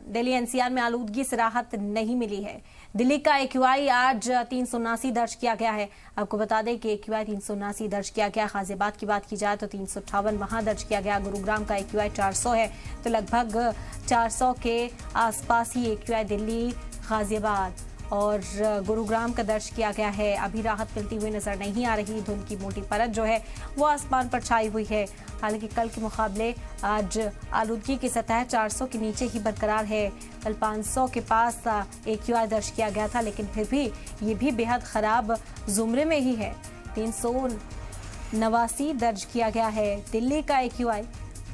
Delhi NCR में आलूदगी से राहत नहीं मिली है। दिल्ली का एक्यूआई आज 379 दर्ज किया गया है। आपको बता दें कि एक्यूआई 379 दर्ज किया गया। गाजियाबाद की बात की जाए तो 358 वहां दर्ज किया गया। गुरुग्राम का एक्यूआई 400 है, तो लगभग 400 के आसपास ही एक्यूआई दिल्ली, गाजियाबाद और गुरुग्राम का दर्ज किया गया है। अभी राहत मिलती हुई नजर नहीं आ रही। धुंध की मोटी परत जो है वो आसमान पर छाई हुई है। हालांकि कल के मुकाबले आज आलूदगी की सतह 400 के नीचे ही बरकरार है। कल 500 के पास एक्यूआई दर्ज किया गया था, लेकिन फिर भी ये भी बेहद खराब जुमरे में ही है। 389 दर्ज किया गया है दिल्ली का एक्यूआई।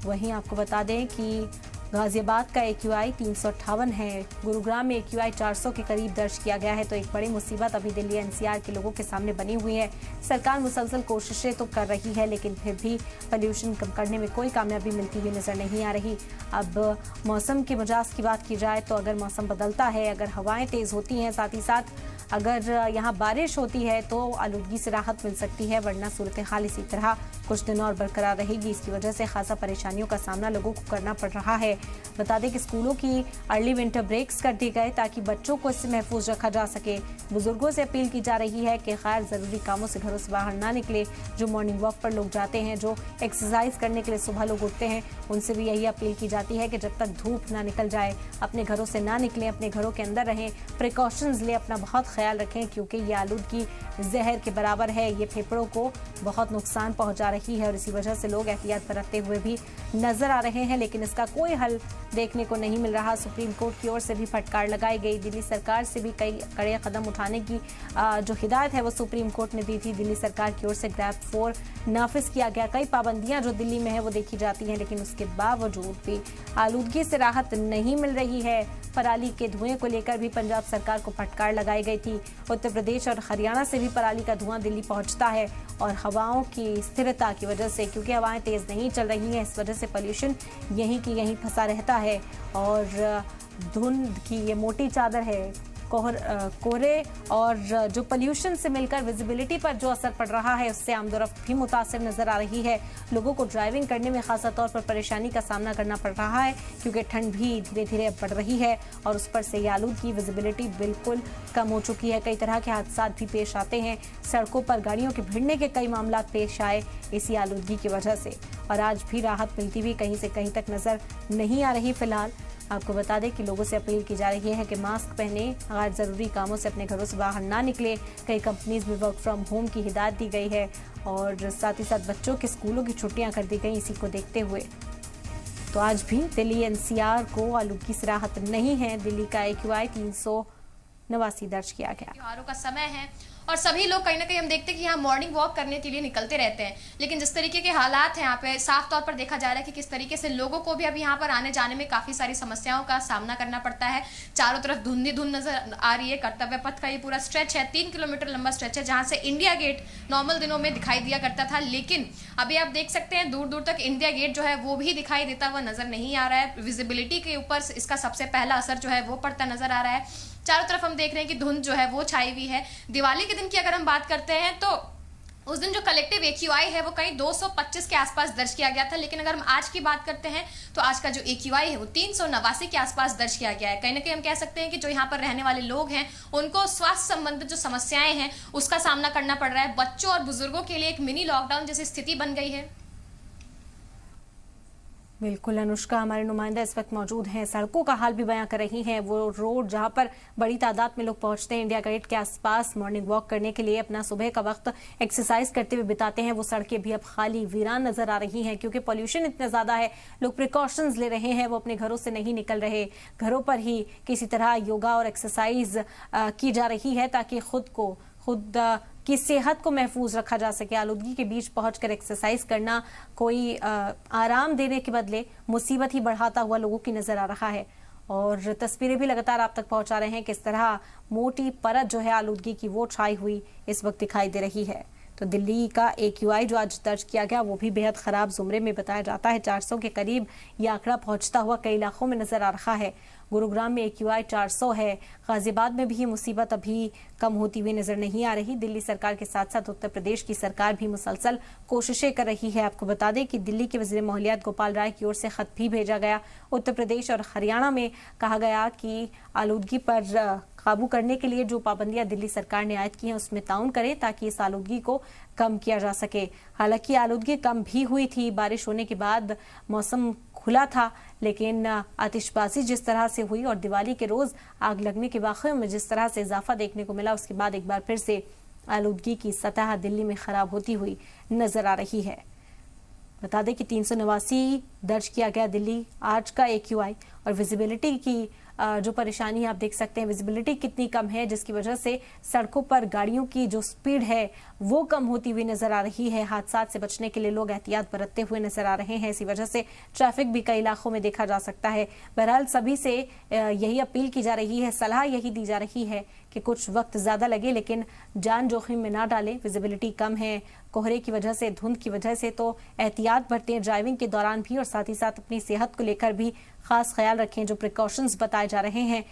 वहीं आपको बता दें कि गाजियाबाद का एक्यूआई 358 है। गुरुग्राम में एक्यूआई 400 के करीब दर्ज किया गया है। तो एक बड़ी मुसीबत अभी दिल्ली एनसीआर के लोगों के सामने बनी हुई है। सरकार मुसलसल कोशिशें तो कर रही है, लेकिन फिर भी पोल्यूशन कम करने में कोई कामयाबी मिलती हुई नजर नहीं आ रही। अब मौसम के मिजाज की बात की जाए तो अगर मौसम बदलता है, अगर हवाएं तेज होती हैं, साथ ही साथ अगर यहाँ बारिश होती है तो आलूदगी से राहत मिल सकती है, वरना सूरत हाल इसी तरह कुछ दिन और बरकरार रहेगी। इसकी वजह से खासा परेशानियों का सामना लोगों को करना पड़ रहा है। बता दें कि स्कूलों की अर्ली विंटर ब्रेक्स कर दिए गए ताकि बच्चों को इससे महफूज रखा जा सके। बुजुर्गों से अपील की जा रही है कि गैर जरूरी कामों से घरों से बाहर ना निकले। जो मॉर्निंग वॉक पर लोग जाते हैं, जो एक्सरसाइज करने के लिए सुबह लोग उठते हैं, उनसे भी यही अपील की जाती है कि जब तक धूप ना निकल जाए अपने घरों से ना निकलें, अपने घरों के अंदर रहें, प्रिकॉशंस लें, अपना बहुत ख्याल रखें, क्योंकि ये आलूदगी जहर के बराबर है। ये फेफड़ों को बहुत नुकसान पहुंचा रही है और इसी वजह से लोग एहतियात बरतते हुए भी नजर आ रहे हैं, लेकिन इसका कोई हल देखने को नहीं मिल रहा। सुप्रीम कोर्ट की ओर से भी फटकार लगाई गई। दिल्ली सरकार से भी कई कड़े कदम उठाने की जो हिदायत है वो सुप्रीम कोर्ट ने दी थी। दिल्ली सरकार की ओर से ग्रैब 4 नाफिज किया गया। कई पाबंदियां जो दिल्ली में है वो देखी जाती हैं, लेकिन उसके बावजूद भी आलूदगी से राहत नहीं मिल रही है। पराली के धुएं को लेकर भी पंजाब सरकार को फटकार लगाई गई थी। उत्तर प्रदेश और हरियाणा से भी पराली का धुआं दिल्ली पहुंचता है और हवाओं की स्थिरता की वजह से, क्योंकि हवाएं तेज नहीं चल रही हैं, इस वजह से पोल्यूशन यहीं की यहीं फंसा रहता है। और धुंध की ये मोटी चादर है, कोहरे और जो पोल्यूशन से मिलकर विजिबिलिटी पर जो असर पड़ रहा है, उससे आमदोरफ्त भी मुतासिर नजर आ रही है। लोगों को ड्राइविंग करने में खासा तौर पर परेशानी का सामना करना पड़ रहा है, क्योंकि ठंड भी धीरे धीरे बढ़ रही है और उस पर से ये आलूदगी विजिबिलिटी बिल्कुल कम हो चुकी है। कई तरह के हादसा भी पेश आते हैं। सड़कों पर गाड़ियों के भिड़ने के कई मामला पेश आए इसी आलूदगी की वजह से, और आज भी राहत मिलती हुई कहीं से कहीं तक नजर नहीं आ रही। फिलहाल आपको बता दें कि लोगों से अपील की जा रही है कि मास्क पहने, गैर जरूरी कामों से अपने घरों से बाहर ना निकले। कई कंपनीज में वर्क फ्रॉम होम की हिदायत दी गई है और साथ ही साथ बच्चों के स्कूलों की छुट्टियां कर दी गई इसी को देखते हुए। तो आज भी दिल्ली एनसीआर को आलूदगी से राहत नहीं है। दिल्ली का एक्यूआई 389 दर्ज किया गया। त्योहारों का समय है और सभी लोग कहीं ना कहीं हम देखते हैं कि यहाँ मॉर्निंग वॉक करने के लिए निकलते रहते हैं, लेकिन जिस तरीके के हालात हैं यहाँ पे साफ तौर पर देखा जा रहा है कि किस तरीके से लोगों को भी अब यहाँ पर आने जाने में काफी सारी समस्याओं का सामना करना पड़ता है। चारों तरफ धुंधी धुंध नजर आ रही है। कर्तव्य पथ का ये पूरा स्ट्रेच है, 3 किलोमीटर लंबा स्ट्रेच है, जहां से इंडिया गेट नॉर्मल दिनों में दिखाई दिया करता था, लेकिन अभी आप देख सकते हैं दूर दूर तक इंडिया गेट जो है वो भी दिखाई देता हुआ नजर नहीं आ रहा है। विजिबिलिटी के ऊपर इसका सबसे पहला असर जो है वो पड़ता नजर आ रहा है। चारों तरफ हम देख रहे हैं कि धुंध जो है वो छाई हुई है। दिवाली के दिन की अगर हम बात करते हैं तो उस दिन जो कलेक्टिव एक्यूआई है वो कहीं 225 के आसपास दर्ज किया गया था, लेकिन अगर हम आज की बात करते हैं तो आज का जो एक्यूआई है वो 389 के आसपास दर्ज किया गया है। कहीं ना कहीं हम कह सकते हैं कि जो यहाँ पर रहने वाले लोग हैं उनको स्वास्थ्य संबंधित जो समस्याएं हैं उसका सामना करना पड़ रहा है। बच्चों और बुजुर्गों के लिए एक मिनी लॉकडाउन जैसी स्थिति बन गई है। बिल्कुल अनुष्का, हमारे नुमाइंदा इस वक्त मौजूद हैं, सड़कों का हाल भी बयां कर रही हैं। वो रोड जहां पर बड़ी तादाद में लोग पहुंचते हैं इंडिया गेट के आसपास मॉर्निंग वॉक करने के लिए, अपना सुबह का वक्त एक्सरसाइज करते हुए बिताते हैं, वो सड़कें भी अब खाली वीरान नजर आ रही हैं, क्योंकि पॉल्यूशन इतना ज्यादा है। लोग प्रिकॉशंस ले रहे हैं, वो अपने घरों से नहीं निकल रहे, घरों पर ही किसी तरह योगा और एक्सरसाइज की जा रही है ताकि खुद की सेहत को महफूज रखा जा सके। आलूदगी के बीच पहुंचकर एक्सरसाइज करना कोई आराम देने के बदले मुसीबत ही बढ़ाता हुआ लोगों की नजर आ रहा है। और तस्वीरें भी लगातार आप तक पहुंचा रहे हैं किस तरह मोटी परत जो है आलूदगी की वो छाई हुई इस वक्त दिखाई दे रही है। तो दिल्ली का एक्यूआई जो आज दर्ज किया गया वो भी बेहद खराब जुमरे में बताया जाता है। 400 के करीब ये आंकड़ा पहुंचता हुआ कई इलाकों में नजर आ रहा है। गुरुग्राम में AQI 400 है। गाजियाबाद में भी ये मुसीबत अभी कम होती हुई नजर नहीं आ रही। दिल्ली सरकार के साथ साथ उत्तर प्रदेश की सरकार भी मुसलसल कोशिशें कर रही है। आपको बता दें कि दिल्ली के वजीर माहौलियात गोपाल राय की ओर से खत भी भेजा गया। उत्तर प्रदेश और हरियाणा में कहा गया कि आलूदगी पर काबू करने के लिए जो पाबंदियां दिल्ली सरकार ने आयद की हैं उसमें ताउन करें ताकि इस आलूदगी को कम किया जा सके। हालांकि आलूदगी कम भी हुई थी, बारिश होने के बाद मौसम खुला था, लेकिन आतिशबाजी जिस तरह से हुई और दिवाली के रोज आग लगने के वाक़यों में जिस तरह से इजाफा देखने को मिला, उसके बाद एक बार फिर से आलूदगी की सतह दिल्ली में खराब होती हुई नजर आ रही है। बता दें कि 389 दर्ज किया गया दिल्ली आज का AQI और विजिबिलिटी की जो परेशानी आप देख सकते हैं, विजिबिलिटी कितनी कम है जिसकी वजह से सड़कों पर गाड़ियों की जो स्पीड है वो कम होती हुई नजर आ रही है। हादसात से बचने के लिए लोग एहतियात बरतते हुए नजर आ रहे हैं। इसी वजह से ट्रैफिक भी कई इलाकों में देखा जा सकता है। बहरहाल सभी से यही अपील की जा रही है, सलाह यही दी जा रही है कि कुछ वक्त ज्यादा लगे लेकिन जान जोखिम में ना डालें। विजिबिलिटी कम है कोहरे की वजह से, धुंध की वजह से, तो एहतियात बरतें ड्राइविंग के दौरान भी और साथ ही साथ अपनी सेहत को लेकर भी खास ख्याल रखें। जो प्रिकॉशंस बताए जा रहे हैं